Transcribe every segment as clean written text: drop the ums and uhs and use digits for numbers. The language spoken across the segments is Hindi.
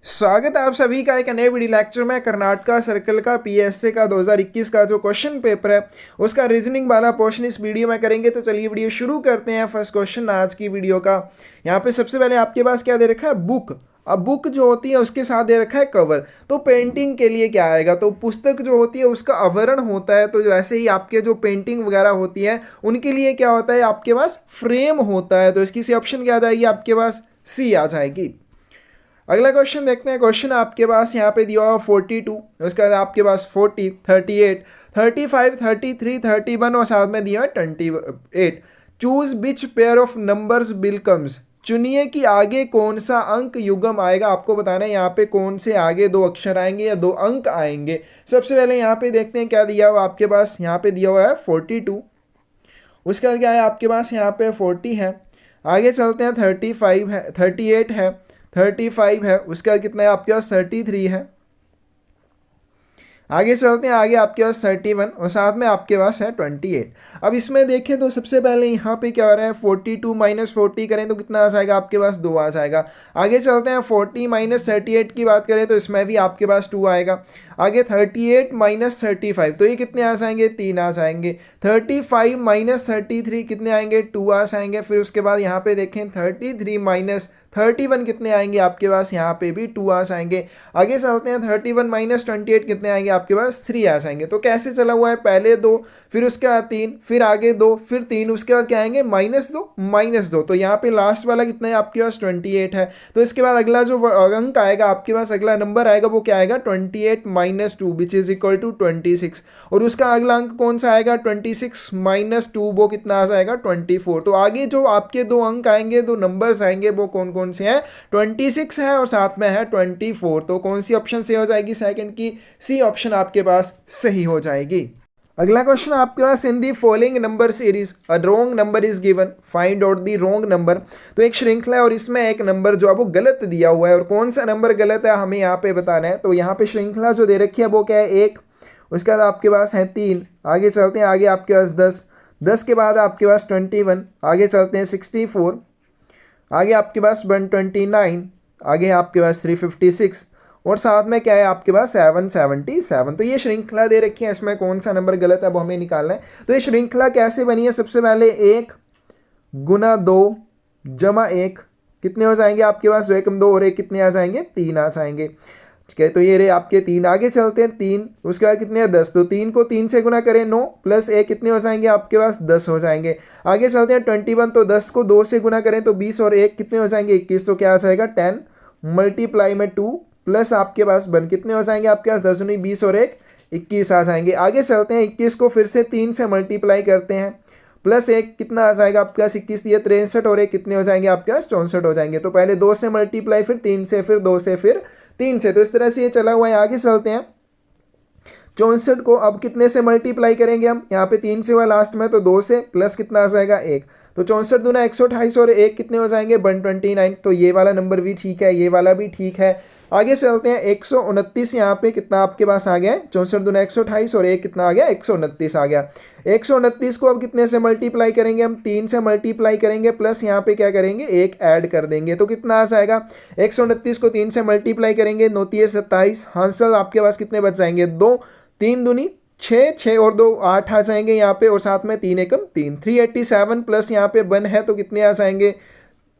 स्वागत है आप सभी का एक नए वीडियो लेक्चर में। कर्नाटका सर्कल का पीएसए का 2021 का जो क्वेश्चन पेपर है उसका रीजनिंग वाला पोर्शन इस वीडियो में करेंगे। तो चलिए वीडियो शुरू करते हैं। फर्स्ट क्वेश्चन आज की वीडियो का। यहाँ पे सबसे पहले आपके पास क्या दे रखा है, बुक। अब बुक जो होती है उसके साथ दे रखा है कवर। तो पेंटिंग के लिए क्या आएगा, तो पुस्तक जो होती है उसका आवरण होता है। तो वैसे ही आपके जो पेंटिंग वगैरह होती है उनके लिए क्या होता है, आपके पास फ्रेम होता है। तो इसकी सी ऑप्शन क्या आ जाएगी, आपके पास सी आ जाएगी। अगला क्वेश्चन देखते हैं। क्वेश्चन आपके पास यहाँ पे दिया हुआ 42, उसके बाद आपके पास 40, 38, 35, 33, 31 और साथ में दिया है 28। Choose which pair of numbers will comes. चुनिए कि आगे कौन सा अंक युग्म आएगा। आपको बताना है यहाँ पे कौन से आगे दो अक्षर आएंगे या दो अंक आएंगे। सबसे पहले यहाँ पे देखते हैं क्या दिया हुआ आपके पास। यहाँ पे दिया हुआ है 42, उसके बाद क्या है आपके पास यहाँ पे 40 है। आगे चलते हैं 35 है, 38 है, 35 है, उसके बाद कितना है आपके पास 33 है। आगे चलते हैं, आगे आपके पास 31 और साथ में आपके पास है 28। अब इसमें देखें तो सबसे पहले यहाँ पे क्या हो रहा है, 42 माइनस 40 करें तो कितना आ जाएगा आपके पास 2 आ जाएगा। आगे चलते हैं 40 माइनस 38 की बात करें तो इसमें भी आपके पास 2 आएगा। आगे 38 माइनस 35 तो ये कितने आ जाएंगे, 3 आ जाएंगे। 35 माइनस 33 कितने आएंगे, 2 आ जाएंगे। फिर उसके बाद यहाँ पे देखें 33 माइनस 31 कितने आएंगे आपके पास, यहाँ पे भी 2 आ जाएंगे। आगे चलते हैं 31 माइनस 28 कितने आएंगे आपके पास, 3 आ जाएंगे। तो कैसे चला हुआ है, पहले 2 फिर उसके बाद 3 फिर आगे 2 फिर 3 उसके बाद क्या आएंगे -2 तो यहाँ पे लास्ट वाला कितना है आपके पास 28 है। तो इसके बाद अगला जो अंक आएगा आपके पास, अगला नंबर आएगा वो क्या आएगा 28 minus 2 which is equal to 26। और उसका अगला अंक कौन सा आएगा 26 माइनस 2 वो कितना आ जाएगा 24। तो आगे जो आपके दो अंक आएंगे, दो नंबर्स आएंगे वो कौन कौन से हैं, 26 है और साथ में है 24। तो कौन सी ऑप्शन सही हो जाएगी, सेकंड की सी ऑप्शन आपके पास सही हो जाएगी। अगला क्वेश्चन आपके पास, in the following number series a wrong number is given, find out the wrong number. तो एक श्रृंखला है और इसमें एक नंबर जो है वो गलत दिया हुआ है और कौन सा नंबर गलत है हमें यहाँ पे बताना है। तो यहाँ पे श्रृंखला जो दे रखी है वो क्या है 1, उसके बाद आपके पास है 3। आगे चलते हैं, आगे आपके पास 10, 10 के बाद आपके पास 21, आगे चलते हैं 64, आगे आपके पास 129, आगे आपके पास 356 और साथ में क्या है आपके पास 777। तो ये श्रृंखला दे रखी है, इसमें कौन सा नंबर गलत है वो हमें निकालना है। तो ये श्रृंखला कैसे बनी है, सबसे पहले 1 गुना 2 जमा 1 कितने हो जाएंगे आपके पास, 2 एकम 2 और 1 कितने आ जाएंगे 3 आ जाएंगे। ठीक है, तो ये रहे आपके 3। आगे चलते हैं 3, उसके बाद कितने हैं 10, तो 3 को 3 से गुना करें 9 प्लस 1 कितने हो जाएंगे आपके पास 10 हो जाएंगे। आगे चलते हैं 21, तो 10 को 2 से गुना करें तो 20 और 1 कितने हो जाएंगे 21। तो क्या आ जाएगा 10 मल्टीप्लाई में 2 प्लस आपके पास 1 कितने हो जाएंगे आपके पास 10 नहीं 20 और 1 21 आ जाएंगे। आगे चलते हैं 21 को फिर से 3 से मल्टीप्लाई करते हैं प्लस 1 कितना आ जाएगा आपके पास 21 ये 63 और 1 कितने हो जाएंगे आपके पास 64 हो जाएंगे। तो पहले 2 से मल्टीप्लाई फिर 3 से फिर 2 से फिर 3 से, तो इस तरह से ये चला हुआ है। आगे चलते हैं 64 को अब कितने से मल्टीप्लाई करेंगे हम, यहाँ पे 3 से हुआ लास्ट में तो 2 से प्लस कितना आ जाएगा 1, तो 64 दूना 128 और 1 कितने हो जाएंगे 129। तो ये वाला नंबर भी ठीक है, ये वाला भी ठीक है। आगे चलते हैं 129 यहाँ पे कितना आपके पास आ गया है, 64 दूना 128 और 1 कितना आ गया 129 आ गया। 129 को अब कितने से मल्टीप्लाई करेंगे हम, 3 से मल्टीप्लाई करेंगे प्लस यहाँ पे क्या करेंगे 1 ऐड कर देंगे। तो कितना आ जाएगा 129 को 3 से मल्टीप्लाई करेंगे 9 3 27, आंसर आपके पास कितने बच जाएंगे 2, 3 दूनी 6, 6 और 2 8 आ जाएंगे यहाँ पे और साथ में 3 एकम 3, 387 प्लस यहाँ पे 1 है तो कितने आ जाएंगे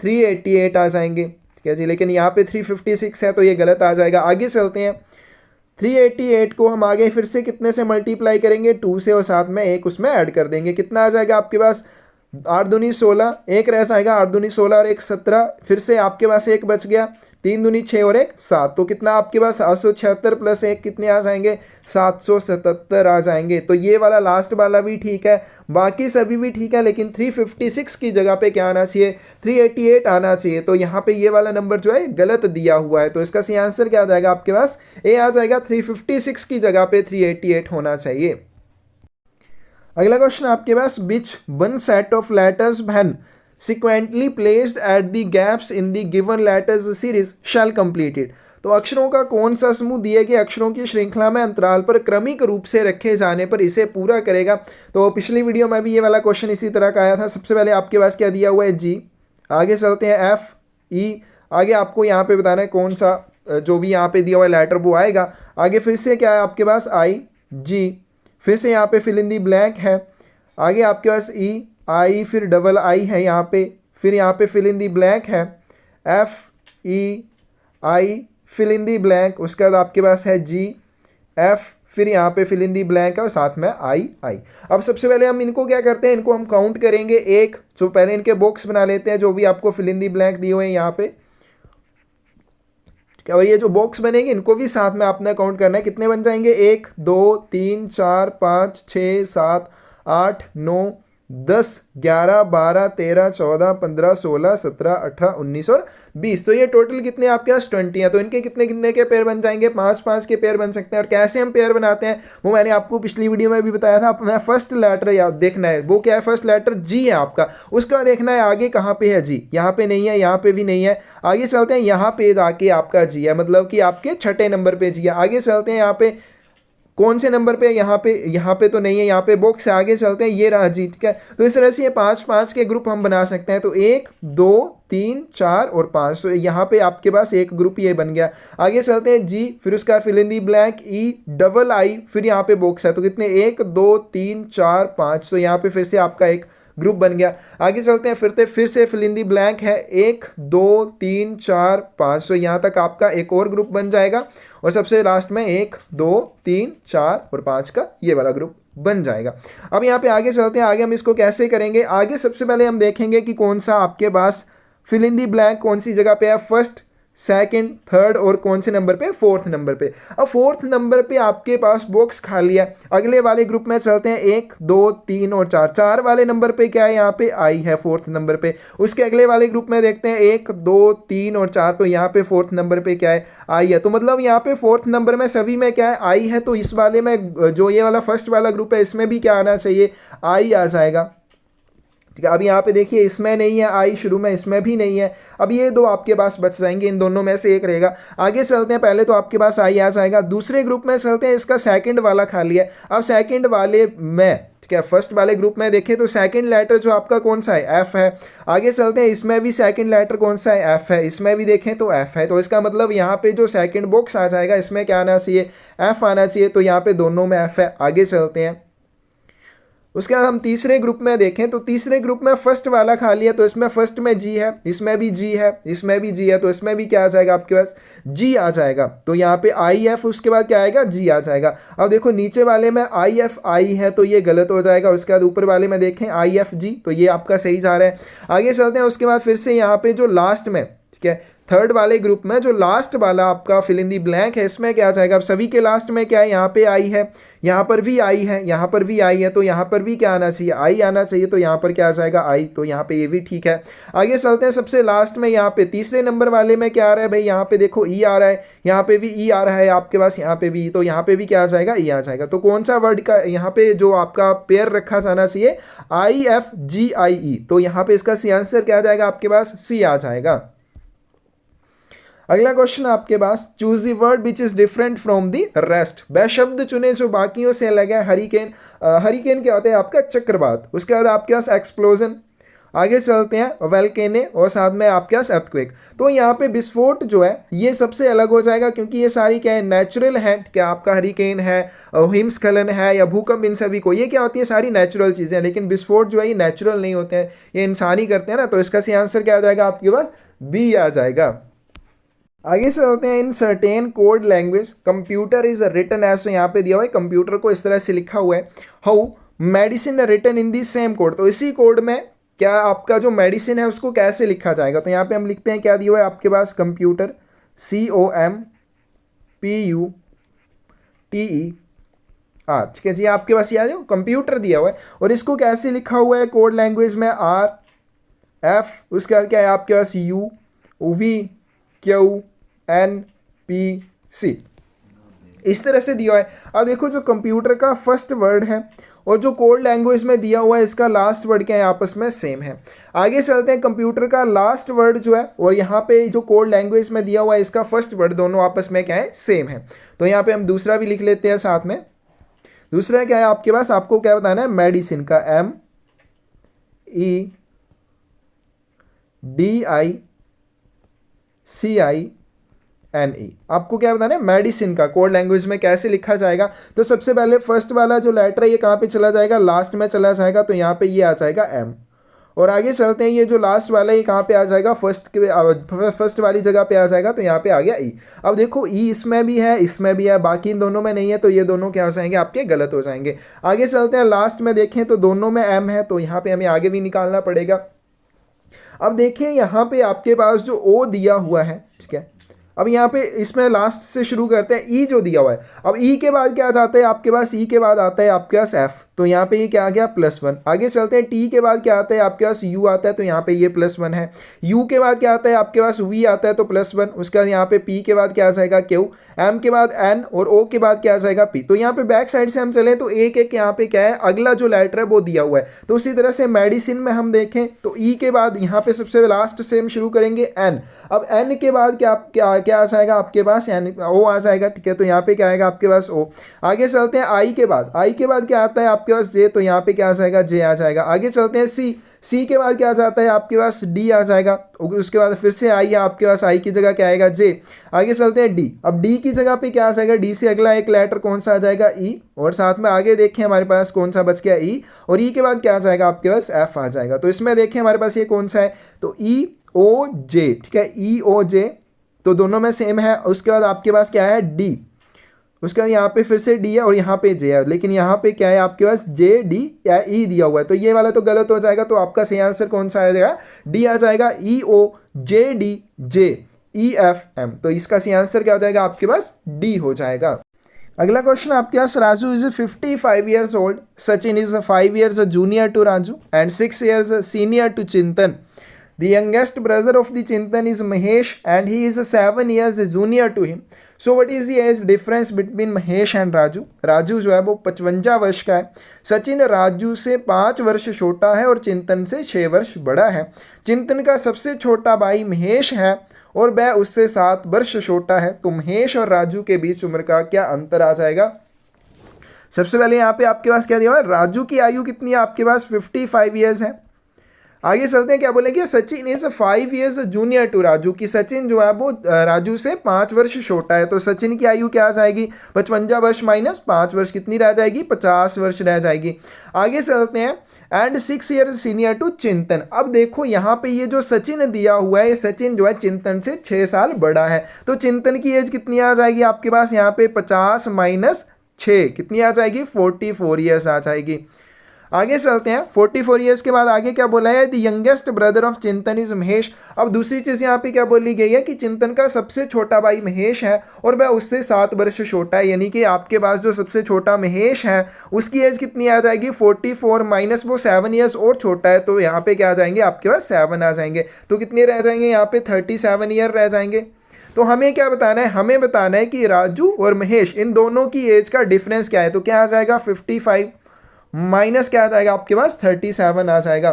388 आ जाएंगे। ठीक है जी, लेकिन यहाँ पे 356 है तो ये गलत आ जाएगा। आगे चलते हैं 388 को हम आगे फिर से कितने से मल्टीप्लाई करेंगे 2 से और साथ में 1 उसमें ऐड कर देंगे। कितना आ जाएगा आपके पास 8 दूनी 16, 1 रह जाएगा 8 दूनी 16 और 1 17, फिर से आपके पास 1 बच गया, 3 दूनी 6 और 1 7, तो कितना आपके पास 776 प्लस 1 कितने आ जाएंगे 777 आ जाएंगे। तो ये वाला लास्ट वाला भी ठीक है, बाकी सभी भी ठीक है, लेकिन 356 की जगह पे क्या आना चाहिए 388 आना चाहिए। तो यहाँ पे ये वाला नंबर जो है गलत दिया हुआ है, तो इसका सही आंसर क्या आ जाएगा आपके पास ए आ जाएगा, 356 की जगह पे 388 होना चाहिए। अगला क्वेश्चन आपके पास, which one set of letters when sequentially placed at the gaps in the given letters series shall completed. तो अक्षरों का कौन सा समूह दिए गए अक्षरों की श्रृंखला में अंतराल पर क्रमिक रूप से रखे जाने पर इसे पूरा करेगा। तो पिछली वीडियो में भी ये वाला क्वेश्चन इसी तरह का आया था। सबसे पहले आपके पास क्या दिया हुआ है जी, आगे चलते हैं एफ ई, आगे आपको यहाँ पे बताना है कौन सा जो भी यहाँ पे दिया हुआ है लेटर वो आएगा। आगे फिर से क्या है आपके पास आई जी, फिर से यहाँ पे फिल इन दी ब्लैंक है। आगे आपके पास ई आई फिर डबल आई है यहाँ पे, फिर यहाँ पे फिल इन दी ब्लैंक है F E I fill in the blank, उसके बाद आपके पास है जी एफ फिर यहाँ पे फिल इन दी ब्लैंक है और साथ में आई आई। अब सबसे पहले हम इनको क्या करते हैं, इनको हम काउंट करेंगे एक, जो पहले इनके बॉक्स बना लेते हैं जो भी आपको फिल इन दी ब्लैंक दिए हुए हैं यहाँ पे, और ये जो बॉक्स बनेंगे इनको भी साथ में आपने काउंट करना है। कितने बन जाएंगे, 1 2 3 4 5 6 7 8 9 10 11 12 13 14 15 16 17 18 19 और 20। तो ये टोटल कितने आपके पास 20 हैं। तो इनके कितने कितने के पेयर बन जाएंगे, 5-5 के पेयर बन सकते हैं। और कैसे हम पेयर बनाते हैं वो मैंने आपको पिछली वीडियो में भी बताया था। अपना फर्स्ट लेटर याद देखना है, वो क्या है, फर्स्ट लेटर जी है आपका, उसका देखना है आगे कहाँ पे है जी, यहाँ पे नहीं है, यहाँ पे भी नहीं है। आगे चलते हैं, यहाँ पे जाके आपका जी है, मतलब कि आपके छठे नंबर पे जी है। आगे चलते हैं, यहाँ पे कौन से नंबर पे, यहाँ पे तो नहीं है, यहाँ पे बॉक्स से आगे चलते हैं, ये रहा जी, ठीक है। तो इस तरह से ये 5-5 के ग्रुप हम बना सकते हैं। तो 1 2 3 4 और 5, तो यहाँ पे आपके पास एक ग्रुप ये बन गया। आगे चलते हैं जी, फिर उसका fill in the blank E double I, फिर यहाँ पे बॉक्स है, तो कितने 1 2 3 4 5, तो यहाँ पे फिर से आपका एक ग्रुप बन गया। आगे चलते हैं, फिर से फिल इन दी ब्लैंक है 1 2 3 4 5, तो यहाँ तक आपका एक और ग्रुप बन जाएगा। और सबसे लास्ट में 1 2 3 4 और 5 का ये वाला ग्रुप बन जाएगा। अब यहाँ पे आगे चलते हैं, आगे हम इसको कैसे करेंगे। आगे सबसे पहले हम देखेंगे कि कौन सा आपके पास फिल इन दी ब्लैंक कौन सी जगह पे है, फर्स्ट सेकंड थर्ड और कौन से नंबर पे, फोर्थ नंबर पे। अब फोर्थ नंबर पे आपके पास बॉक्स खाली है। अगले वाले ग्रुप में चलते हैं, 1 2 3 और 4, 4 वाले नंबर पे क्या है, यहाँ पे आई है फोर्थ नंबर पे। उसके अगले वाले ग्रुप में देखते हैं 1 2 3 और 4, तो यहाँ पे फोर्थ नंबर पे क्या है, आई है। तो मतलब यहाँ पे फोर्थ नंबर में सभी में क्या है, आई है। तो इस वाले में जो ये वाला फर्स्ट वाला ग्रुप है इसमें भी क्या आना चाहिए, आई आ जाएगा, ठीक है। अब यहाँ पे देखिए इसमें नहीं है आई शुरू में, इसमें भी नहीं है। अब ये दो आपके पास बच जाएंगे, इन दोनों में से एक रहेगा। आगे चलते हैं, पहले तो आपके पास आई आ जाएगा। दूसरे ग्रुप में चलते हैं, इसका सेकंड वाला खाली है। अब सेकंड वाले में, ठीक है, फर्स्ट वाले ग्रुप में देखें तो सेकंड लेटर जो आपका कौन सा है, एफ है। आगे चलते हैं, इसमें भी सेकंड लेटर कौन सा है, एफ है। इसमें भी देखें तो एफ है। तो इसका मतलब यहाँ पे जो सेकंड बॉक्स आ जाएगा इसमें क्या आना चाहिए, एफ आना चाहिए। तो यहाँ पे दोनों में एफ है। आगे चलते हैं, उसके बाद हम तीसरे ग्रुप में देखें तो तीसरे ग्रुप में फर्स्ट वाला खाली है, तो इसमें फर्स्ट में जी है, इसमें भी जी है, इसमें भी जी है। तो इसमें भी क्या आ जाएगा आपके पास, जी आ जाएगा। तो यहाँ पे आई एफ, उसके बाद क्या आएगा, जी आ जाएगा। अब देखो नीचे वाले में आई एफ आई है तो ये गलत हो जाएगा। उसके बाद ऊपर वाले में देखें आई एफ जी, तो ये आपका सही जा रहा है। आगे चलते हैं, उसके बाद फिर से यहाँ पे जो लास्ट में, ठीक है, थर्ड वाले ग्रुप में जो लास्ट वाला आपका फिल इन दी ब्लैंक है इसमें क्या आ जाएगा। अब सभी के लास्ट में क्या है, यहाँ पे आई है, यहाँ पर भी आई है, यहाँ पर भी आई है। तो यहाँ पर भी क्या आना चाहिए, आई आना चाहिए। तो यहाँ पर क्या आ जाएगा, आई। तो यहाँ पे ये भी ठीक है। आगे चलते हैं, सबसे लास्ट में यहाँ पे तीसरे नंबर वाले में क्या आ रहा है भाई, यहाँ पे देखो ई आ रहा है, यहाँ पे भी ई आ रहा है आपके पास, यहाँ पे भी। तो यहाँ पे भी क्या आ जाएगा, ई आ जाएगा। तो कौन सा वर्ड का यहाँ पे जो आपका पेयर रखा जाना चाहिए, आई एफ जी आई ई। तो यहाँ पे इसका सी आंसर क्या आ जाएगा आपके पास, सी आ जाएगा। अगला क्वेश्चन आपके पास, choose the word which is different from the rest. वह शब्द चुने जो बाकियों से अलग है। हरिकेन, हरिकेन क्या होता है आपका, चक्रवात। उसके बाद आपके पास एक्सप्लोजन। आगे चलते हैं, वेल्केने, और साथ में आपके पास अर्थक्वेक। तो यहाँ पे विस्फोट जो है ये सबसे अलग हो जाएगा, क्योंकि ये सारी क्या है, नेचुरल है। क्या आपका हरिकेन है, हिमस्खलन है या भूकंप, इन सभी को ये क्या होती है, सारी नेचुरल चीज़ें। लेकिन विस्फोट जो है ये नेचुरल नहीं होते हैं, ये इंसान ही करते हैं ना। तो इसका सी आंसर क्या आ जाएगा आपके पास, बी आ जाएगा। आगे चलते हैं, in certain code language computer is written as. तो यहाँ पे दिया हुआ है कंप्यूटर को इस तरह से लिखा हुआ है, how medicine written in the same code. तो इसी कोड में क्या आपका जो मेडिसिन है उसको कैसे लिखा जाएगा। तो यहाँ पे हम लिखते हैं, क्या दिया हुआ है आपके पास, कंप्यूटर COMPUTER, ठीक है जी। आपके पास ये आ जाओ, कंप्यूटर दिया हुआ है और इसको कैसे लिखा हुआ है कोड लैंग्वेज में, RF, उसके बाद क्या है आपके पास UVQNPC, इस तरह से दिया हुआ है। अब देखो जो कंप्यूटर का फर्स्ट वर्ड है और जो कोड लैंग्वेज में दिया हुआ है इसका लास्ट वर्ड क्या है, आपस में सेम है। आगे चलते हैं, कंप्यूटर का लास्ट वर्ड जो है और यहाँ पे जो कोड लैंग्वेज में दिया हुआ है इसका फर्स्ट वर्ड, दोनों आपस में क्या है, सेम है। तो यहाँ पे हम दूसरा भी लिख लेते हैं साथ में। दूसरा क्या है आपके पास, आपको क्या बताना है, मेडिसिन का MEDICIN NE। आपको क्या बताना है, मेडिसिन का कोड लैंग्वेज में कैसे लिखा जाएगा। तो सबसे पहले फर्स्ट वाला जो लेटर है ये कहाँ पे चला जाएगा, लास्ट में चला जाएगा, तो यहाँ पे ये आ जाएगा M। और आगे चलते हैं, ये जो लास्ट वाला है ये कहाँ पे आ जाएगा, फर्स्ट वाली जगह पे आ जाएगा, तो यहाँ पे आ गया ई। अब देखो ई इसमें भी है, इसमें भी है, बाकी इन दोनों में नहीं है, तो ये दोनों क्या हो जाएंगे आपके, गलत हो जाएंगे। आगे चलते हैं, लास्ट में देखें तो दोनों में एम है, तो यहाँ पे हमें आगे भी निकालना पड़ेगा। अब देखें यहाँ पे आपके पास जो ओ दिया हुआ है, ठीक है, अब यहाँ पे इसमें लास्ट से शुरू करते हैं, ई जो दिया हुआ है। अब ई के बाद क्या आता है आपके पास, ई के बाद आता है आपके पास एफ, तो यहाँ पे ये क्या आ गया +1। आगे चलते हैं, टी के बाद क्या आता है आपके पास, यू आता है, तो यहाँ पे ये +1 है। यू के बाद क्या आता है आपके पास, वी आता है, तो +1। उसके बाद यहाँ पे पी के बाद क्या आ जाएगा, क्यू। एम के बाद एन, और ओ के बाद क्या आ जाएगा, पी। तो यहाँ पे बैक साइड से हम चले तो एक एक यहाँ पे क्या है, अगला जो लेटर है वो दिया हुआ है। तो उसी तरह से मेडिसिन में हम देखें तो ई के बाद यहाँ पे सबसे लास्ट से हम शुरू करेंगे एन। अब एन के बाद क्या आ जाएगा आपके पास, यानी ओ आ जाएगा, ठीक है, तो यहाँ पे क्या आएगा आपके पास ओ। आगे चलते हैं, आई के बाद क्या आता है आपके पास, जे, तो यहाँ पे क्या आ जाएगा, जे आ जाएगा। आगे चलते हैं, सी के बाद क्या आ जाता है आपके पास, डी आ जाएगा। उसके बाद फिर से आई है आपके पास, आई की जगह क्या आएगा, जे। आगे चलते हैं डी, अब डी की जगह पे क्या आ जाएगा, डी से अगला एक लेटर कौन सा आ जाएगा, ई, और साथ में आगे देखें हमारे पास कौन सा बच गया, ई, और ई के बाद क्या आ जाएगा आपके पास, एफ आ जाएगा। तो इसमें देखें हमारे पास ये कौन सा है, तो ई ओ जे, ठीक है, ई ओ जे, तो दोनों में सेम है। उसके बाद आपके पास क्या है, डी, उसके बाद यहाँ पे फिर से डी है और यहाँ पे जे है, लेकिन यहाँ पे क्या है आपके पास, जे डी या ई दिया हुआ है, तो ये वाला तो गलत हो जाएगा। तो आपका सही आंसर कौन सा आ जाएगा, डी आ जाएगा, E O J D J E F M. तो इसका सही आंसर क्या हो जाएगा आपके पास, डी हो जाएगा। अगला क्वेश्चन आपके पास, Raju is 55 years old, Sachin is 5 years junior to Raju and 6 years senior to Chintan. The youngest brother of the Chintan is Mahesh and he is 7 years junior to him. So what is the age difference between Mahesh and Raju? Raju जो है वो 55 वर्ष का है, सचिन राजू से 5 वर्ष छोटा है और चिंतन से 6 वर्ष बड़ा है। चिंतन का सबसे छोटा भाई महेश है और वह उससे 7 वर्ष छोटा है। तो महेश और राजू के बीच उम्र का क्या अंतर आ जाएगा। सबसे पहले यहाँ पे आपके पास क्या दिया हुआ है, राजू की आयु कितनी है आपके पास, 55 ईयर्स है। आगे चलते हैं, क्या बोलेंगे, Sachin is 5 years junior to Raju, की सचिन जो है वो राजू से 5 वर्ष छोटा है। तो सचिन की आयु क्या आ जाएगी, 55 वर्ष माइनस 5 वर्ष, कितनी रह जाएगी, 50 वर्ष रह जाएगी। आगे चलते हैं, एंड 6 ईयर्स सीनियर टू चिंतन। अब देखो यहाँ पे ये जो सचिन दिया हुआ है, ये सचिन जो है चिंतन से 6 साल बड़ा है, तो चिंतन की एज कितनी आ जाएगी आपके पास, यहाँ पे 50 माइनस 6 कितनी आ जाएगी, 44 ईयर्स आ जाएगी। आगे चलते हैं, 44 ईयर्स के बाद आगे क्या बोला है, द यंगेस्ट ब्रदर ऑफ चिंतन इज महेश। अब दूसरी चीज़ यहाँ पे क्या बोली गई है कि चिंतन का सबसे छोटा भाई महेश है और वह उससे 7 वर्ष छोटा है, यानी कि आपके पास जो सबसे छोटा महेश है उसकी एज कितनी आ जाएगी, 44 माइनस वो 7 ईयर्स और छोटा है, तो यहाँ पे क्या आ जाएंगे आपके पास 7 आ जाएंगे, तो कितने रह जाएंगे यहाँ पे 37 ईयर रह जाएंगे। तो हमें क्या बताना है, हमें बताना है कि राजू और महेश इन दोनों की एज का डिफरेंस क्या है। तो क्या आ जाएगा, 55 माइनस क्या आ जाएगा आपके पास, 37 आ जाएगा।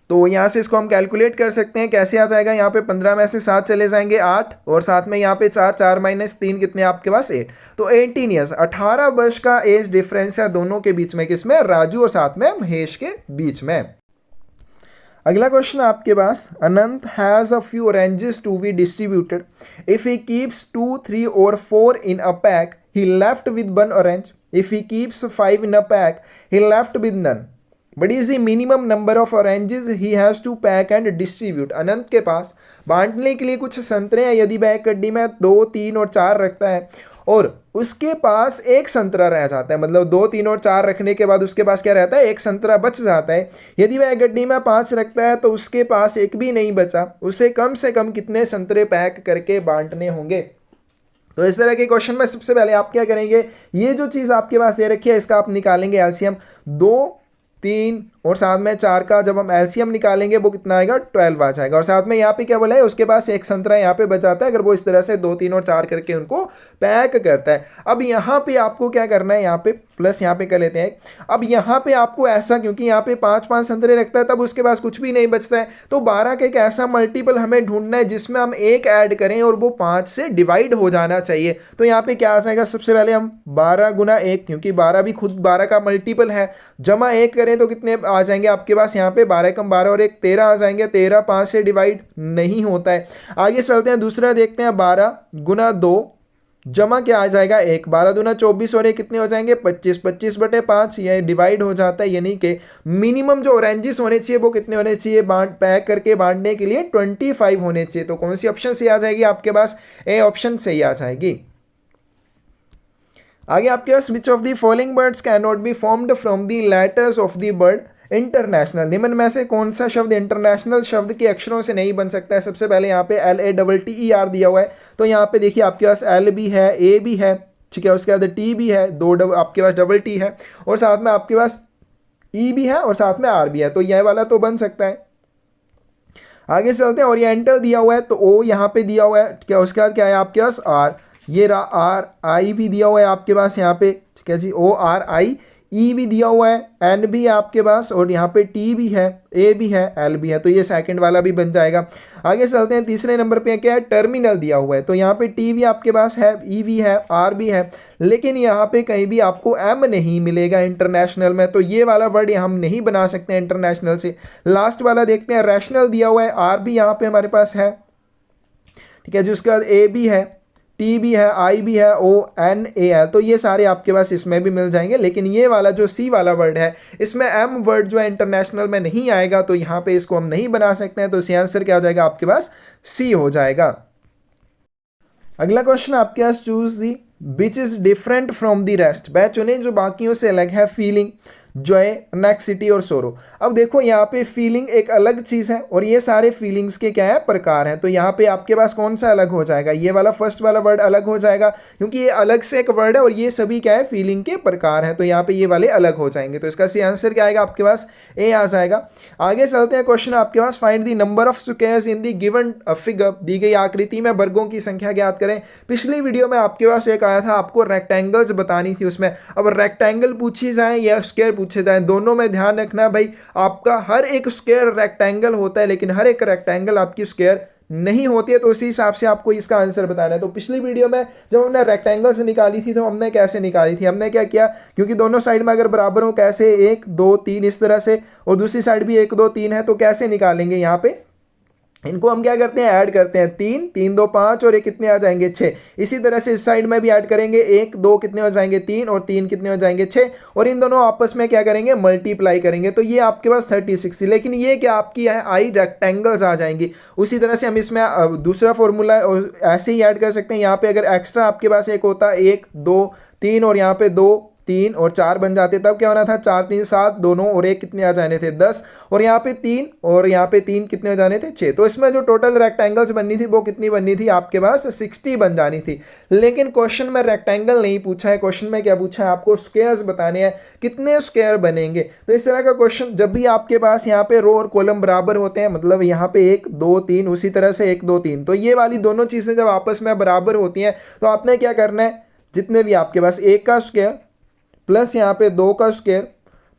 तो यहाँ से इसको हम कैलकुलेट कर सकते हैं, कैसे आ जाएगा, यहाँ पे 15 में से 7 चले जाएंगे 8, और साथ में यहाँ पे 4 माइनस 3 कितने आपके पास 8, तो 18 ईयर्स, 18 वर्ष का एज डिफरेंस है दोनों के बीच में, किसमें, राजू और साथ में महेश के बीच में। अगला क्वेश्चन आपके पास, Anant has a few oranges to be distributed, if he keeps 2, 3 और 4 in a pack he left with 1 orange. If he keeps 5 in a pack, he left with none. But is the minimum number of oranges he has to pack and distribute? अनंत के पास बांटने के लिए कुछ संतरे हैं, यदि वह एक गड्डी में 2, 3 और 4 रखता है और उसके पास एक संतरा रह जाता है, मतलब 2, 3 और 4 रखने के बाद उसके पास क्या रहता है, एक संतरा बच जाता है। यदि वह गड्डी में 5 रखता है तो उसके पास एक भी नहीं बचा, उसे कम से कम कितने संतरे पैक करके बांटने होंगे। तो इस तरह के क्वेश्चन में सबसे पहले आप क्या करेंगे, ये जो चीज़ आपके पास ये रखी है इसका आप निकालेंगे एलसीएम, 2, 3 और साथ में 4 का जब हम एलसीएम निकालेंगे वो कितना आएगा, 12 आ जाएगा। और साथ में यहाँ पे क्या बोला है, उसके पास एक संतरा यहाँ पे बचाता है, अगर वो इस तरह से 2, 3 और 4 करके उनको पैक करता है। अब यहाँ पे आपको क्या करना है, यहाँ पे प्लस यहाँ पे कर लेते हैं। अब यहाँ पे आपको ऐसा, क्योंकि यहाँ पे 5 संतरे रखता है तब उसके पास कुछ भी नहीं बचता है, तो 12 का एक ऐसा मल्टीपल हमें ढूंढना है जिसमें हम 1 ऐड करें और वो 5 से डिवाइड हो जाना चाहिए। तो यहाँ पे क्या आ जाएगा, सबसे पहले हम 12 गुना 1, क्योंकि 12 भी खुद 12 का मल्टीपल है, जमा 1 करें तो कितने आ जाएंगे आपके पास यहाँ पे 12 कम 12 और एक 13 आ जाएंगे, 13 5 से डिवाइड नहीं होता है। आगे चलते हैं, दूसरा देखते हैं, 12 गुना 2 जमा क्या आ जाएगा 1, 12 दूना 24 और ये कितने हो जाएंगे 25, 25/5 ये डिवाइड हो जाता है, यानी कि मिनिमम जो ऑरेंजेस होने चाहिए वो कितने होने चाहिए, पैक करके बांटने के लिए 25 होने चाहिए। तो कौन सी ऑप्शन सही आ जाएगी आपके पास, ए ऑप्शन सही आ जाएगी। आगे आपके पास which of the following words can not be formed from the letters of the word international, निम्न में से कौन सा शब्द इंटरनेशनल शब्द के अक्षरों से नहीं बन सकता है। सबसे पहले यहाँ पे LATTER दिया हुआ है, तो यहाँ पे देखिए आपके पास L भी है, A भी है, ठीक है, उसके बाद T भी है, आपके पास डबल T है, और साथ में आपके पास E भी है और साथ में R भी है, तो यह वाला तो बन सकता है। आगे चलते हैं, ओरिएंटल दिया हुआ है तो O यहाँ पे दिया हुआ है, ठीक है, उसके बाद क्या है आपके पास R, ये रहा RI भी दिया हुआ है आपके पास यहाँ पे, ठीक है जी, ORI, E भी दिया हुआ है, N भी है आपके पास, और यहाँ पे T भी है, A भी है, L भी है, तो ये सेकंड वाला भी बन जाएगा। आगे चलते हैं, तीसरे नंबर पे क्या है, टर्मिनल दिया हुआ है, तो यहाँ पे T भी आपके पास है, E भी है, R भी है, लेकिन यहाँ पे कहीं भी आपको M नहीं मिलेगा इंटरनेशनल में, तो ये वाला वर्ड हम नहीं बना सकते हैं इंटरनेशनल से। लास्ट वाला देखते हैं, रैशनल दिया हुआ है, R भी यहाँ पे हमारे पास है, ठीक है, जिसके बाद A भी है, T भी है, I भी है, ONA है, तो ये सारे आपके पास इसमें भी मिल जाएंगे, लेकिन ये वाला जो C वाला वर्ड है इसमें M वर्ड जो है इंटरनेशनल में नहीं आएगा, तो यहाँ पे इसको हम नहीं बना सकते हैं, तो इसका आंसर क्या हो जाएगा आपके पास, C हो जाएगा। अगला क्वेश्चन आपके पास, choose the which is different from the rest, वह चुने जो बाकियों से अलग है, फीलिंग, जॉय, नेक्सिटी और सोरो। अब देखो यहाँ पे फीलिंग एक अलग चीज़ है और ये सारे फीलिंग्स के क्या है, प्रकार हैं, तो यहाँ पे आपके पास कौन सा अलग हो जाएगा, ये वाला फर्स्ट वाला वर्ड अलग हो जाएगा, क्योंकि ये अलग से एक वर्ड है और ये सभी क्या है, फीलिंग के प्रकार हैं, तो यहाँ पे ये वाले अलग हो जाएंगे, तो इसका सही आंसर क्या आएगा आपके पास, ए आ जाएगा। आगे चलते हैं, क्वेश्चन आपके पास, find the number of squares in the given figure, दी गई आकृति में वर्गों की संख्या ज्ञात करें। पिछली वीडियो में आपके पास एक आया था, आपको रेक्टेंगल्स बतानी थी उसमें, अब रेक्टेंगल पूछी जाए या स्क्वायर पूछे जाए, दोनों में ध्यान रखना भाई, आपका हर एक स्क्वायर रेक्टेंगल होता है लेकिन हर एक रेक्टेंगल आपकी स्क्वायर नहीं होती है, तो उसी हिसाब से आपको इसका आंसर बताना है। तो पिछली वीडियो में जब हमने रेक्टेंगल से निकाली थी तो हमने कैसे निकाली थी, हमने क्या किया, क्योंकि दोनों साइड में अगर बराबर हो, कैसे 1 2 3 इस तरह से, और दूसरी साइड भी 1 2 3 है, तो कैसे निकालेंगे, यहाँ पे इनको हम क्या करते हैं, ऐड करते हैं, 3 3 2 5 और ये कितने आ जाएंगे 6। इसी तरह से इस साइड में भी ऐड करेंगे, 1 2 कितने हो जाएंगे 3 और 3 कितने हो जाएंगे 6, और इन दोनों आपस में क्या करेंगे, मल्टीप्लाई करेंगे, तो ये आपके पास 36। लेकिन ये क्या आपकी है, आई रेक्टेंगल्स आ जाएंगी। उसी तरह से हम इसमें दूसरा फॉर्मूला ऐसे ही ऐड कर सकते हैं, यहाँ पे अगर एक्स्ट्रा आपके पास एक होता 1 2 3 और यहाँ पे 2 3 और 4 बन जाते, तब क्या होना था, 4 3 7 दोनों और एक कितने आ जाने थे 10, और यहाँ पे 3 और यहाँ पे 3 कितने हो जाने थे 6। तो इसमें जो टोटल रेक्टेंगल्स बननी थी वो कितनी बननी थी आपके पास, 60 बन जानी थी। लेकिन क्वेश्चन में रेक्टेंगल नहीं पूछा है, क्वेश्चन में क्या पूछा है, आपको स्क्वायर्स बताने हैं, कितने स्क्वायर बनेंगे। तो इस तरह का क्वेश्चन जब भी आपके पास यहाँ पे रो और कॉलम बराबर होते हैं, मतलब यहाँ पे 1 2 3 उसी तरह से 1 2 3, तो ये वाली दोनों चीज़ें जब आपस में बराबर होती हैं तो आपने क्या करना है, जितने भी आपके पास 1 का स्क्वायर प्लस यहाँ पे 2 का स्क्वायर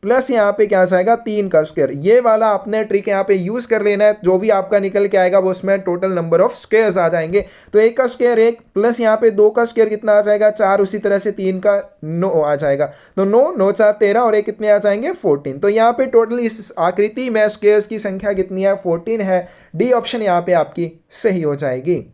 प्लस यहाँ पे क्या आ जाएगा 3 का स्क्वायर, ये वाला आपने ट्रिक यहाँ पे यूज कर लेना है, जो भी आपका निकल के आएगा वो उसमें टोटल नंबर ऑफ स्क्वायर्स आ जाएंगे। तो 1 का स्क्वायर 1 प्लस यहाँ पे 2 का स्क्वायर कितना आ जाएगा 4, उसी तरह से 3 का 9 आ जाएगा, तो 9 9 4 13 और 1 कितने आ जाएंगे 14। तो यहाँ पे टोटल इस आकृति में स्क्वायर्स की संख्या कितनी है, 14 है। डी ऑप्शन यहाँ पे आपकी सही हो जाएगी।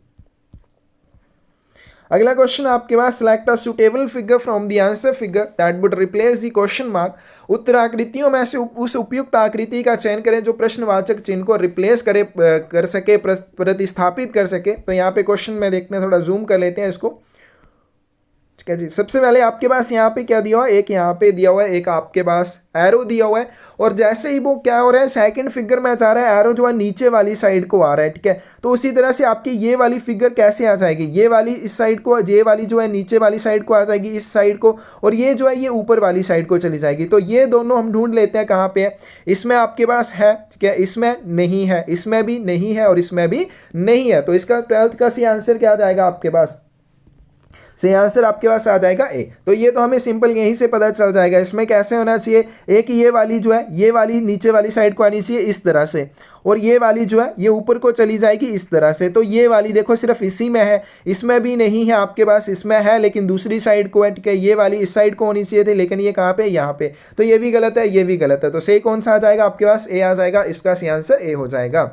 अगला क्वेश्चन आपके पास, select a suitable figure from the answer figure that would replace the question mark. उत्तर आकृतियों में से उस उपयुक्त आकृति का चयन करें जो प्रश्नवाचक चिन्ह को रिप्लेस कर सके, प्रतिस्थापित कर सके। तो यहाँ पे क्वेश्चन में देखते हैं, थोड़ा जूम कर लेते हैं इसको, ठीक है जी। सबसे पहले आपके पास यहाँ पे क्या दिया हुआ है, एक यहाँ पे दिया हुआ है, एक आपके पास एरो दिया हुआ है, और जैसे ही वो क्या हो रहा है, सेकंड फिगर में जा रहा है, एरो जो है नीचे वाली साइड को आ रहा है, ठीक है। तो उसी तरह से आपकी ये वाली फिगर कैसे आ जाएगी, ये वाली इस साइड को, ये वाली जो है नीचे वाली साइड को आ जाएगी इस साइड को, और ये जो है ये ऊपर वाली साइड को चली जाएगी। तो ये दोनों हम ढूंढ लेते हैं कहाँ पे है, इसमें आपके पास है, ठीक है, इसमें नहीं है, इसमें भी नहीं है और इसमें भी नहीं है। तो इसका 12th का सी आंसर क्या आ जाएगा आपके पास, सही आंसर आपके पास आ जाएगा ए। तो ये तो हमें सिंपल यहीं से पता चल जाएगा। इसमें कैसे होना चाहिए, एक ये वाली जो है, ये वाली नीचे वाली साइड को आनी चाहिए इस तरह से, और ये वाली जो है ये ऊपर को चली जाएगी इस तरह से। तो ये वाली देखो सिर्फ इसी में है, इसमें भी नहीं है आपके पास, इसमें है लेकिन दूसरी साइड को है, ठीक है। ये वाली इस साइड को होनी चाहिए थी लेकिन ये कहाँ पे, यहाँ पे। तो ये भी गलत है, ये भी गलत है। तो सही कौन सा आ जाएगा आपके पास, ए आ जाएगा। इसका सही आंसर ए हो जाएगा।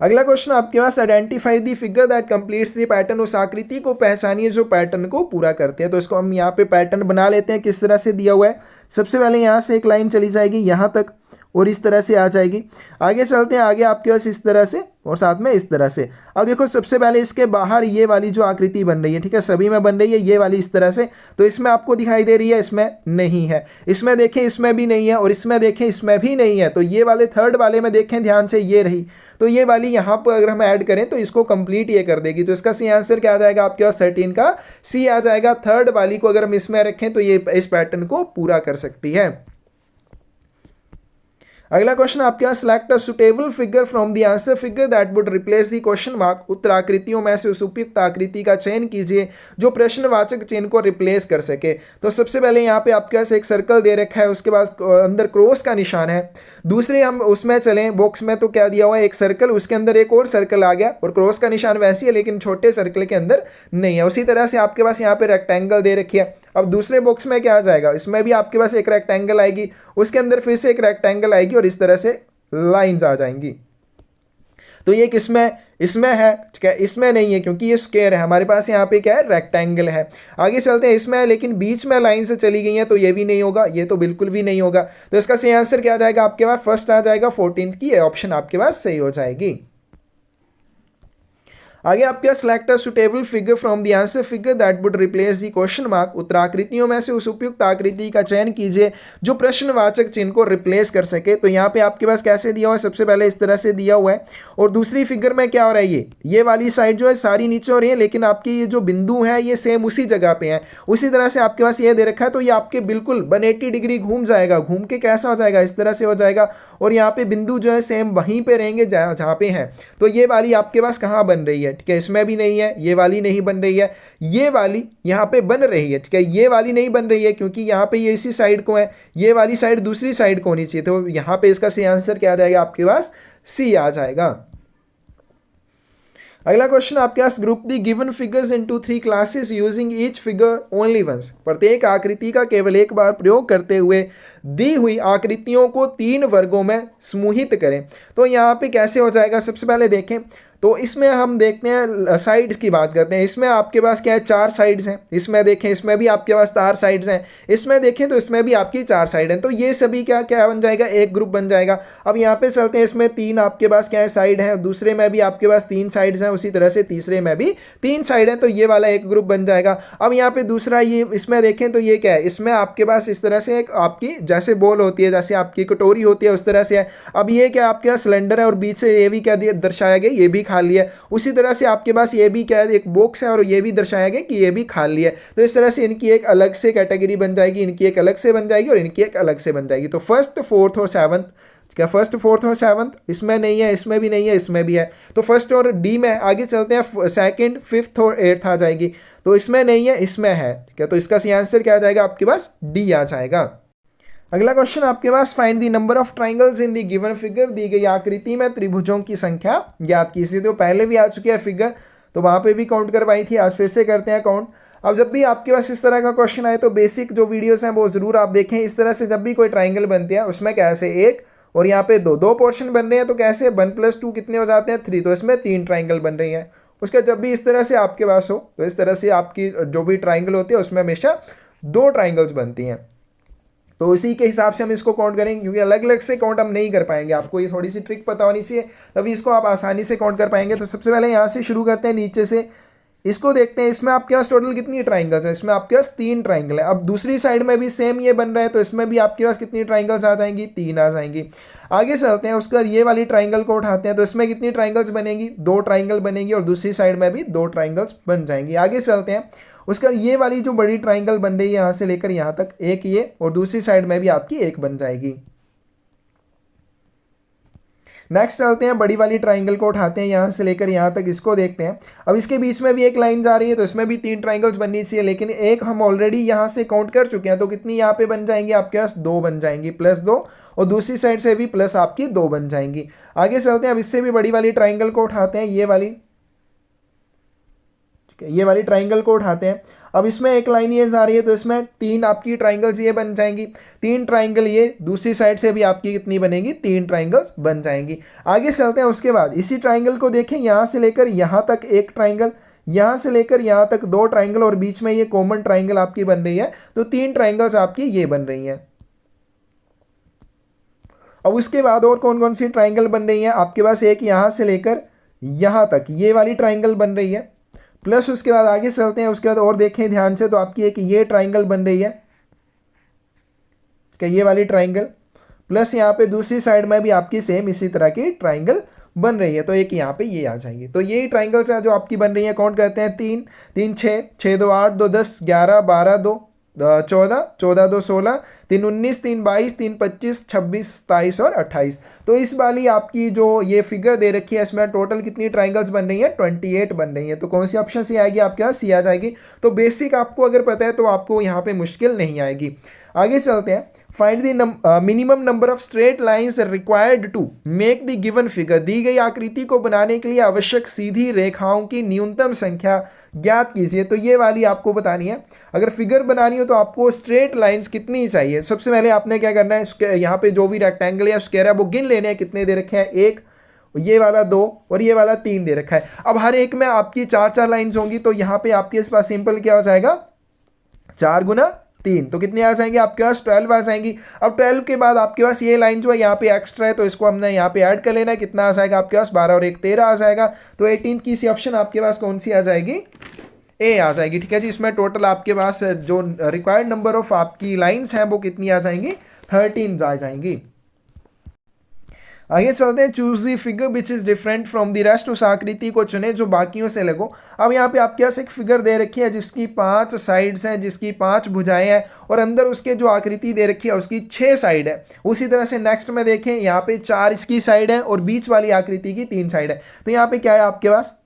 अगला क्वेश्चन आपके पास, identify the figure that completes the pattern. उस आकृति को पहचानिए जो पैटर्न को पूरा करते हैं। तो इसको हम यहाँ पे पैटर्न बना लेते हैं, किस तरह से दिया हुआ है। सबसे पहले यहाँ से एक लाइन चली जाएगी यहाँ तक और इस तरह से आ जाएगी। आगे चलते हैं, आगे आपके पास इस तरह से और साथ में इस तरह से। अब देखो सबसे पहले इसके बाहर ये वाली जो आकृति बन रही है, ठीक है, सभी में बन रही है ये वाली इस तरह से। तो इसमें आपको दिखाई दे रही है, इसमें नहीं है। इसमें देखें इसमें भी नहीं है और इसमें देखें इसमें भी नहीं है। तो ये वाले थर्ड वाले में देखें ध्यान से, ये रही। तो ये वाली यहाँ पर अगर हम ऐड करें तो इसको कंप्लीट ये कर देगी। तो इसका सी आंसर क्या आ जाएगा आपके पास, 13 का सी आ जाएगा। थर्ड वाली को अगर हम इसमें रखें तो ये इस पैटर्न को पूरा कर सकती है। अगला क्वेश्चन आपके यहाँ, select a suitable figure from the answer figure that would replace the question mark. उत्तर आकृतियों में से उस उपयुक्त आकृति का चयन कीजिए जो प्रश्नवाचक चिन्ह को रिप्लेस कर सके। तो सबसे पहले यहाँ पे आपके पास एक सर्कल दे रखा है, उसके बाद अंदर क्रॉस का निशान है। दूसरे हम उसमें चलें बॉक्स में तो क्या दिया हुआ है, एक सर्कल, उसके अंदर एक और सर्कल आ गया और क्रॉस का निशान वैसी है लेकिन छोटे सर्कल के अंदर नहीं है। उसी तरह से आपके पास यहाँ पे रेक्टेंगल दे रखी है। अब दूसरे बॉक्स में क्या आ जाएगा, इसमें भी आपके पास एक रेक्टेंगल आएगी, उसके अंदर फिर से एक रेक्टेंगल आएगी और इस तरह से लाइंस आ जाएंगी। तो ये किसमें, इसमें है, ठीक है, इसमें नहीं है क्योंकि ये स्क्वायर है। हमारे पास यहाँ पे क्या है, रेक्टेंगल है। आगे चलते हैं, इसमें है लेकिन बीच में लाइन से चली गई है तो ये भी नहीं होगा, ये तो बिल्कुल भी नहीं होगा। तो इसका सही आंसर क्या आ जाएगा आपके पास, फर्स्ट आ जाएगा 14 की ऑप्शन आपके पास सही हो जाएगी। आगे आपके select a suitable figure from the answer figure that would replace the question mark. उत्तराकृतियों में से उस उपयुक्त आकृति का चयन कीजिए जो प्रश्नवाचक चिन्ह को रिप्लेस कर सके। तो यहाँ पे आपके पास कैसे दिया हुआ है, सबसे पहले इस तरह से दिया हुआ है और दूसरी फिगर में क्या हो रहा है, ये वाली साइड जो है सारी नीचे हो रही है लेकिन आपकी ये जो बिंदु है ये सेम उसी जगह पे है। उसी तरह से आपके पास ये दे रखा है तो ये आपके बिल्कुल 180 डिग्री घूम जाएगा, घूम के कैसा हो जाएगा, इस तरह से हो जाएगा और यहाँ पे बिंदु जो है सेम वहीं पे रहेंगे जहाँ पे हैं। तो ये वाली आपके पास कहाँ बन रही है, ठीक है, इसमें भी नहीं है, ये वाली नहीं बन रही है, ये वाली यहाँ पे बन रही है, ठीक है। ये वाली नहीं बन रही है क्योंकि यहाँ पे ये इसी साइड को है, ये वाली साइड दूसरी साइड को होनी चाहिए। तो यहाँ पे इसका सही आंसर क्या आ जाएगा आपके पास, सी आ जाएगा। अगला क्वेश्चन आपके पास, group the given figures into 3 classes using each figure only once. प्रत्येक आकृति का केवल एक बार प्रयोग करते हुए दी हुई आकृतियों को 3 वर्गों में समूहित करें। तो यहाँ पे कैसे हो जाएगा, सबसे पहले देखें तो इसमें हम देखते हैं साइड्स की बात करते हैं। इसमें आपके पास क्या है, 4 साइड्स हैं। इसमें देखें इसमें भी आपके पास 4 साइड्स हैं। इसमें देखें तो इसमें भी आपकी 4 साइड हैं। तो ये सभी क्या क्या बन जाएगा, एक ग्रुप बन जाएगा। अब यहाँ पे चलते हैं, इसमें 3 आपके पास क्या है, साइड है। दूसरे में भी आपके पास 3 साइड्स हैं, उसी तरह से तीसरे में भी 3 साइड हैं। तो ये वाला एक ग्रुप बन जाएगा। अब यहाँ पे दूसरा ये इसमें देखें तो ये क्या है, इसमें आपके पास इस तरह से एक आपकी जैसे बॉल होती है, जैसे आपकी कटोरी होती है उस तरह से है। अब ये क्या आपके पास सिलेंडर है और बीच से ये भी क्या दर्शाया गया, ये भी खाली है। उसी तरह से आपके पास ये भी क्या है, एक बॉक्स है और ये भी दर्शाया गया कि ये भी खाली है। तो इस तरह से इनकी एक अलग से कैटेगरी बन जाएगी, इनकी एक अलग से बन जाएगी और इनकी एक अलग से बन जाएगी। तो फर्स्ट, फोर्थ और सेवंथ, क्या फर्स्ट, फोर्थ और सेवंथ इसमें नहीं है, इसमें भी नहीं है, इसमें भी है। तो फर्स्ट और डी में आगे चलते हैं, सेकंड, फिफ्थ और एट्थ आ जाएगी। तो इसमें नहीं है, इसमें है, ठीक है। तो इसका सही आंसर क्या आ जाएगा आपके पास, डी आ जाएगा। अगला क्वेश्चन आपके पास, find the number of triangles in the given figure. दी गई आकृति में त्रिभुजों की संख्या ज्ञात कीजिए। तो पहले भी आ चुकी है फिगर, तो वहां पे भी काउंट करवाई थी, आज फिर से करते हैं काउंट। अब जब भी आपके पास इस तरह का क्वेश्चन आए तो बेसिक जो वीडियोस हैं वो जरूर आप देखें। इस तरह से जब भी कोई ट्राइंगल बनती है उसमें कैसे एक और यहाँ पे दो पोर्शन बन रहे हैं तो कैसे 1 + 2 कितने हो जाते हैं, 3। तो इसमें 3 ट्राइंगल बन रही हैं। उसका जब भी इस तरह से आपके पास हो तो इस तरह से आपकी जो भी ट्राइंगल होती है उसमें हमेशा 2 ट्राइंगल्स बनती हैं। तो उसी के हिसाब से हम इसको काउंट करेंगे क्योंकि अलग अलग से काउंट हम नहीं कर पाएंगे। आपको ये थोड़ी सी ट्रिक पता होनी चाहिए, तभी इसको आप आसानी से काउंट कर पाएंगे। तो सबसे पहले यहाँ से शुरू करते हैं, नीचे से इसको देखते हैं। इसमें आपके पास टोटल कितनी ट्राइंगल्स है, इसमें आपके पास 3 ट्राइंगल है। अब दूसरी साइड में भी सेम ये बन रहा है तो इसमें भी आपके पास कितनी ट्राइंगल्स आ जाएंगी, 3 आ जाएंगी। आगे चलते हैं, उसके बाद ये वाली ट्राइंगल को उठाते हैं तो इसमें कितनी ट्राइंगल्स बनेंगी, 2 ट्राइंगल बनेंगी और दूसरी साइड में भी 2 ट्राइंगल्स बन जाएंगी। आगे चलते हैं, उसका ये वाली जो बड़ी ट्राइंगल बन रही है यहाँ से लेकर यहाँ तक एक ये और दूसरी साइड में भी आपकी एक बन जाएगी। नेक्स्ट चलते हैं, बड़ी वाली ट्राइंगल को उठाते हैं, यहाँ से लेकर यहाँ तक इसको देखते हैं। अब इसके बीच में भी एक लाइन जा रही है, तो इसमें भी 3 ट्राइंगल्स बननी चाहिए, लेकिन एक हम ऑलरेडी यहाँ से काउंट कर चुके हैं, तो कितनी यहाँ पे बन जाएंगी आपके पास 2 बन जाएंगी, +2, और दूसरी साइड से भी प्लस आपकी 2 बन जाएंगी। आगे चलते हैं, अब इससे भी बड़ी वाली ट्राइंगल को उठाते हैं, ये वाली ट्राइंगल को उठाते हैं। अब इसमें एक लाइन ये जा रही है, तो इसमें 3 आपकी ट्राइंगल्स ये बन जाएंगी, 3 ट्राइंगल ये, दूसरी साइड से भी आपकी कितनी बनेगी, 3 ट्राइंगल्स बन जाएंगी। आगे चलते हैं, उसके बाद इसी ट्राइंगल को देखें, यहाँ से लेकर यहाँ तक एक ट्राइंगल, यहाँ से लेकर यहाँ तक 2 ट्राइंगल, और बीच में ये कॉमन ट्राइंगल आपकी बन रही है, तो 3 ट्राइंगल्स आपकी ये बन रही हैं। अब उसके बाद और कौन कौन सी ट्राइंगल बन रही है आपके पास, एक यहाँ से लेकर यहाँ तक ये वाली ट्राइंगल बन रही है, प्लस उसके बाद आगे चलते हैं, उसके बाद और देखें ध्यान से, तो आपकी एक ये ट्राइंगल बन रही है, ये वाली ट्राइंगल, प्लस यहाँ पे दूसरी साइड में भी आपकी सेम इसी तरह की ट्राइंगल बन रही है, तो एक यहाँ पे ये आ जाएंगे। तो यही ट्राइंगल्स हैं जो आपकी बन रही है, काउंट करते हैं, 3 3 6 6 2 8 2 10 11 12 2 14 14 2 16 3 19 3 22 3 25 26 27 और 28। तो इस वाली आपकी जो ये फिगर दे रखी है, इसमें टोटल कितनी ट्राइंगल्स बन रही है, 28 बन रही है। तो कौन सी ऑप्शन सी आएगी आपके पास, सी आ जाएगी। तो बेसिक आपको अगर पता है तो आपको यहाँ पे मुश्किल नहीं आएगी। आगे चलते हैं, find the minimum number of straight lines required to make the given figure. दी गई आकृति को बनाने के लिए आवश्यक सीधी रेखाओं की न्यूनतम संख्या ज्ञात कीजिए। तो ये वाली आपको बतानी है, अगर फिगर बनानी हो तो आपको स्ट्रेट लाइंस कितनी चाहिए। सबसे पहले आपने क्या करना है, यहाँ पे जो भी रेक्टेंगल या स्क्वायर है वो गिन लेने हैं, कितने दे रखे हैं, 1, ये वाला 2 और ये वाला 3 दे रखा है। अब हर एक में आपकी 4-4 लाइन्स होंगी, तो यहाँ पे आपके पास सिंपल क्या हो जाएगा, 4 गुना 3, तो कितने आ जाएंगे आपके पास, 12 आ जाएंगी। अब 12 के बाद आपके पास ये लाइन जो है यहाँ पे एक्स्ट्रा है, तो इसको हमने यहाँ पे ऐड कर लेना है, कितना आ जाएगा आपके पास, 12 और 1 13 आ जाएगा। तो 18 की सी ऑप्शन आपके पास कौन सी आ जाएगी, ए आ जाएगी। ठीक है जी, इसमें टोटल आपके पास जो रिक्वायर्ड नंबर ऑफ आपकी लाइन्स हैं वो कितनी आ जाएंगी, 13 आ जाएंगी। आगे चलते हैं, choose the figure which is different from the rest. उस आकृति को चुने जो बाकियों से अलग हो। अब यहाँ पे आपके पास एक फिगर दे रखी है जिसकी 5 साइड्स हैं, जिसकी 5 भुजाएं हैं, और अंदर उसके जो आकृति दे रखी है उसकी 6 साइड है। उसी तरह से नेक्स्ट में देखें, यहाँ पे 4 इसकी साइड है और बीच वाली आकृति की 3 साइड है। तो यहाँ पे क्या है आपके पास,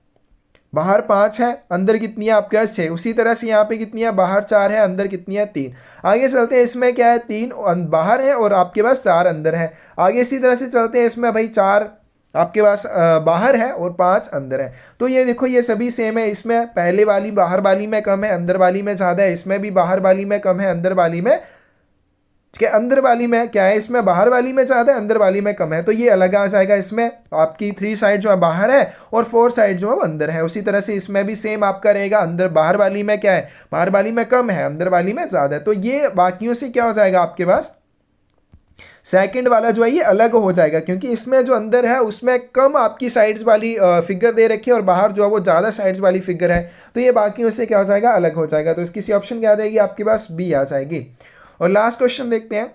बाहर 5 है, अंदर कितनी है आपके पास 6। उसी तरह से यहाँ पे कितनी है, बाहर 4 है, अंदर कितनी है 3। आगे चलते हैं, इसमें क्या है, 3 बाहर है और आपके पास 4 अंदर है। आगे इसी तरह से चलते हैं, इसमें भाई 4 आपके पास बाहर है और 5 अंदर है। तो ये देखो ये सभी सेम है, इसमें पहले वाली बाहर वाली में कम है, अंदर वाली में ज़्यादा है। इसमें भी बाहर वाली में कम है, अंदर वाली में, ठीक है, अंदर वाली में क्या है, इसमें बाहर वाली में ज़्यादा है, अंदर वाली में कम है। तो ये अलग आ जाएगा। इसमें आपकी 3 साइड जो है बाहर है और 4 साइड जो है अंदर है। उसी तरह से इसमें भी सेम आपका रहेगा, अंदर बाहर वाली में क्या है, बाहर वाली में कम है, अंदर वाली में ज़्यादा है। तो ये बाकियों से क्या हो जाएगा आपके पास, सेकंड वाला जो है ये अलग हो जाएगा, क्योंकि इसमें जो अंदर है उसमें कम आपकी साइड्स वाली फिगर दे रखी है और बाहर जो है वो ज़्यादा साइड्स वाली फिगर है। तो ये बाकियों से क्या हो जाएगा, अलग हो जाएगा। तो इसकी सी ऑप्शन क्या आ जाएगी आपके पास, बी आ जाएगी। और लास्ट क्वेश्चन देखते हैं,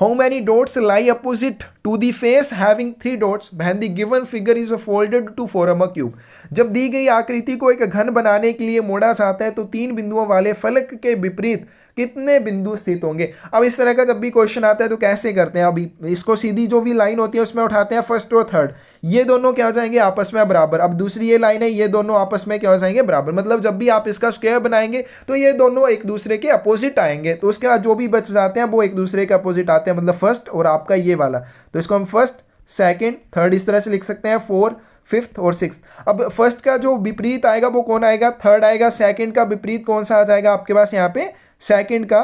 how many dots lie opposite to the face having 3 dots when the given figure is folded to form a cube. जब दी गई आकृति को एक घन बनाने के लिए मोड़ा जाता है तो 3 बिंदुओं वाले फलक के विपरीत कितने बिंदु स्थित होंगे। अब इस तरह का जब भी क्वेश्चन आता है तो कैसे करते हैं, अभी इसको सीधी जो भी लाइन होती है उसमें उठाते हैं फर्स्ट और थर्ड, ये दोनों क्या हो जाएंगे आपस में बराबर। अब दूसरी ये लाइन है, ये दोनों आपस में क्या हो जाएंगे बराबर। मतलब जब भी आप इसका स्क्वायर बनाएंगे तो ये दोनों एक दूसरे के अपोजिट आएंगे, तो उसके बाद जो भी बच जाते हैं वो एक दूसरे के अपोजिट आते हैं, मतलब फर्स्ट और आपका ये वाला। तो इसको हम फर्स्ट, सेकेंड, थर्ड इस तरह से लिख सकते हैं, 4, 5th और 6th। अब फर्स्ट का जो विपरीत आएगा वो कौन आएगा, थर्ड आएगा। सेकंड का विपरीत कौन सा आ जाएगा आपके पास, यहाँ पे सेकंड का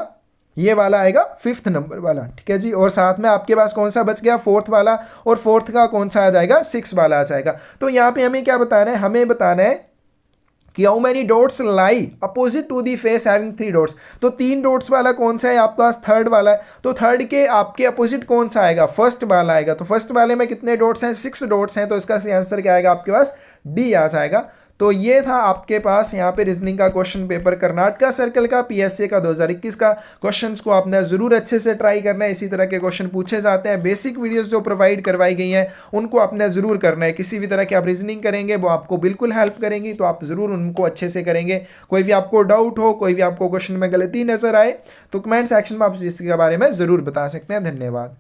ये वाला आएगा 5th नंबर वाला, ठीक है जी। और साथ में आपके पास कौन सा बच गया, 4th वाला, और 4th का कौन सा आ जाएगा, 6 वाला आ जाएगा। तो यहाँ पे हमें क्या बताना है, हमें बताना है कि how many dots lie opposite to the face having 3 dots. तो 3 डॉट्स वाला कौन सा है आपके पास, थर्ड वाला है। तो थर्ड के आपके अपोजिट कौन सा आएगा, फर्स्ट वाला आएगा। तो फर्स्ट वाले में कितने डॉट्स हैं, 6 डॉट्स हैं। तो इसका सही आंसर क्या आएगा आपके पास, डी आ जाएगा। तो ये था आपके पास यहाँ पे रीजनिंग का क्वेश्चन पेपर, कर्नाटका सर्कल का, पीएससी का 2021 का। क्वेश्चंस को आपने ज़रूर अच्छे से ट्राई करना है, इसी तरह के क्वेश्चन पूछे जाते हैं। बेसिक वीडियोस जो प्रोवाइड करवाई गई हैं उनको आपने ज़रूर करना है। किसी भी तरह की आप रीजनिंग करेंगे वो आपको बिल्कुल हेल्प करेंगी, तो आप ज़रूर उनको अच्छे से करेंगे। कोई भी आपको डाउट हो, कोई भी आपको क्वेश्चन में गलती नज़र आए तो कमेंट सेक्शन में आप इसके बारे में ज़रूर बता सकते हैं। धन्यवाद।